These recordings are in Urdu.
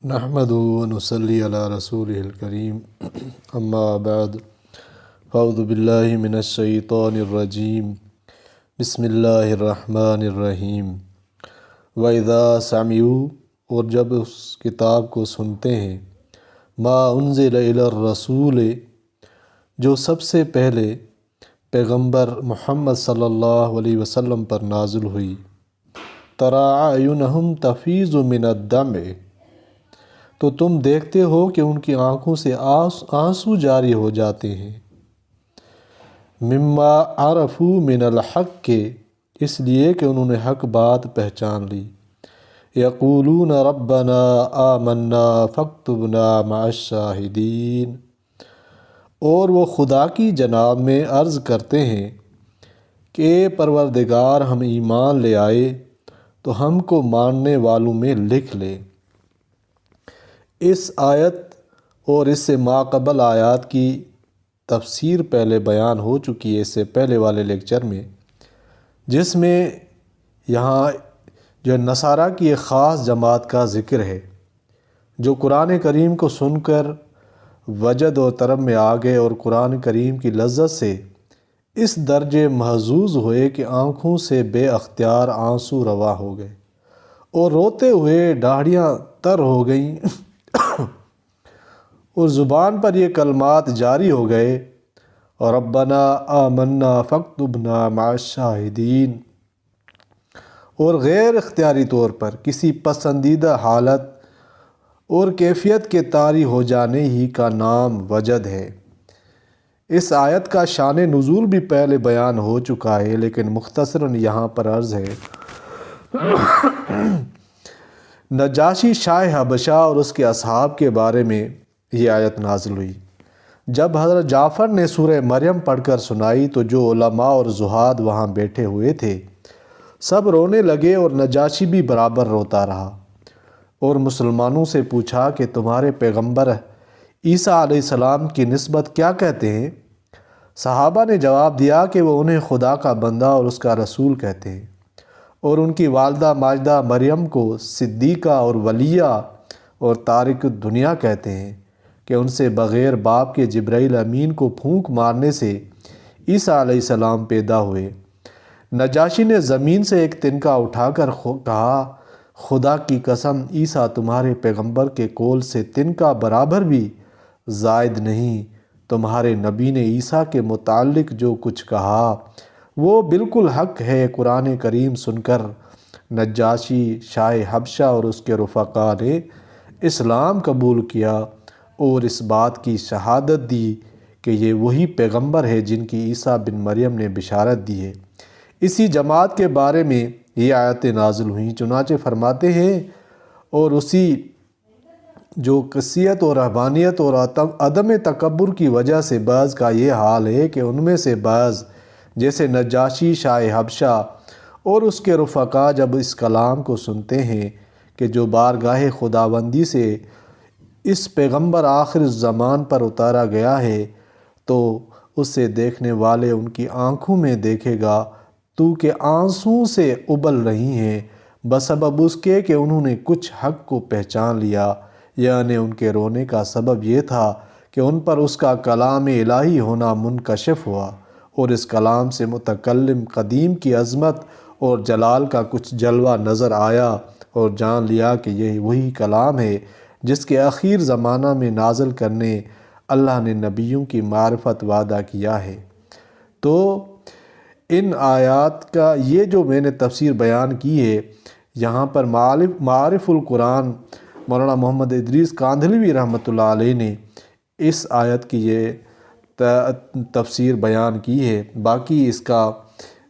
نحمدہ و نصلی علی رسولہ الکریم اما بعد فاعوذ باللہ من الشیطان الرجیم بسم اللہ الرحمن الرحیم وَإِذَا سَمِعُوا اور جب اس کتاب کو سنتے ہیں ما انزل الی الرسول جو سب سے پہلے پیغمبر محمد صلی اللہ علیہ وسلم پر نازل ہوئی تَرَىٰ أَعْيُنَهُمْ تَفِيضُ مِنَ الدَّمْعِ تو تم دیکھتے ہو کہ ان کی آنکھوں سے آنسو جاری ہو جاتے ہیں مما عرفوا من الحق کے اس لیے کہ انہوں نے حق بات پہچان لی یقولون ربنا آمنا فاکتبنا مع الشاہدین اور وہ خدا کی جناب میں عرض کرتے ہیں کہ اے پروردگار ہم ایمان لے آئے تو ہم کو ماننے والوں میں لکھ لے۔ اس آیت اور اس سے ماقبل آیات کی تفسیر پہلے بیان ہو چکی ہے اس سے پہلے والے لیکچر میں، جس میں یہاں جو نصارہ کی ایک خاص جماعت کا ذکر ہے جو قرآن کریم کو سن کر وجد و طرب میں آ گئے اور قرآن کریم کی لذت سے اس درجے محظوظ ہوئے کہ آنکھوں سے بے اختیار آنسو روا ہو گئے اور روتے ہوئے داڑھیاں تر ہو گئیں اور زبان پر یہ کلمات جاری ہو گئے اور ربنا آمنا فاکتبنا مع الشاہدین، اور غیر اختیاری طور پر کسی پسندیدہ حالت اور کیفیت کے طاری ہو جانے ہی کا نام وجد ہے۔ اس آیت کا شان نزول بھی پہلے بیان ہو چکا ہے لیکن مختصراً یہاں پر عرض ہے۔ نجاشی شاہ حبشہ اور اس کے اصحاب کے بارے میں یہ آیت نازل ہوئی۔ جب حضرت جعفر نے سورہ مریم پڑھ کر سنائی تو جو علماء اور زہاد وہاں بیٹھے ہوئے تھے سب رونے لگے اور نجاشی بھی برابر روتا رہا اور مسلمانوں سے پوچھا کہ تمہارے پیغمبر عیسیٰ علیہ السلام کی نسبت کیا کہتے ہیں؟ صحابہ نے جواب دیا کہ وہ انہیں خدا کا بندہ اور اس کا رسول کہتے ہیں، اور ان کی والدہ ماجدہ مریم کو صدیقہ اور ولیہ اور تارک دنیا کہتے ہیں کہ ان سے بغیر باپ کے جبرائیل امین کو پھونک مارنے سے عیسیٰ علیہ السلام پیدا ہوئے۔ نجاشی نے زمین سے ایک تنکا اٹھا کر کہا خدا کی قسم عیسیٰ تمہارے پیغمبر کے قول سے تنکا برابر بھی زائد نہیں، تمہارے نبی نے عیسیٰ کے متعلق جو کچھ کہا وہ بالکل حق ہے۔ قرآن کریم سن کر نجاشی شاہ حبشہ اور اس کے رفقا نے اسلام قبول کیا اور اس بات کی شہادت دی کہ یہ وہی پیغمبر ہے جن کی عیسیٰ بن مریم نے بشارت دی ہے۔ اسی جماعت کے بارے میں یہ آیتیں نازل ہوئیں، چنانچہ فرماتے ہیں اور اسی جو کثیت اور رہبانیت اور عدم تکبر کی وجہ سے بعض کا یہ حال ہے کہ ان میں سے بعض جیسے نجاشی شاہ حبشہ اور اس کے رفقا جب اس کلام کو سنتے ہیں کہ جو بارگاہ خداوندی سے اس پیغمبر آخر الزمان پر اتارا گیا ہے تو اسے دیکھنے والے ان کی آنکھوں میں دیکھے گا تو کہ آنسوں سے ابل رہی ہیں بسبب اس کے کہ انہوں نے کچھ حق کو پہچان لیا، یعنی ان کے رونے کا سبب یہ تھا کہ ان پر اس کا کلام الہی ہونا منکشف ہوا اور اس کلام سے متکلم قدیم کی عظمت اور جلال کا کچھ جلوہ نظر آیا اور جان لیا کہ یہ وہی کلام ہے جس کے اخیر زمانہ میں نازل کرنے اللہ نے نبیوں کی معرفت وعدہ کیا ہے۔ تو ان آیات کا یہ جو میں نے تفسیر بیان کی ہے یہاں پر معارف القرآن مولانا محمد ادریس کاندھلوی رحمۃ اللہ علیہ نے اس آیت کی یہ تفسیر بیان کی ہے، باقی اس کا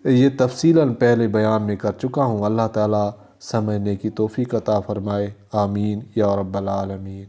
یہ تفصیلاً پہلے بیان میں کر چکا ہوں۔ اللہ تعالیٰ سمجھنے کی توفیق عطا فرمائے، آمین یا رب العالمین۔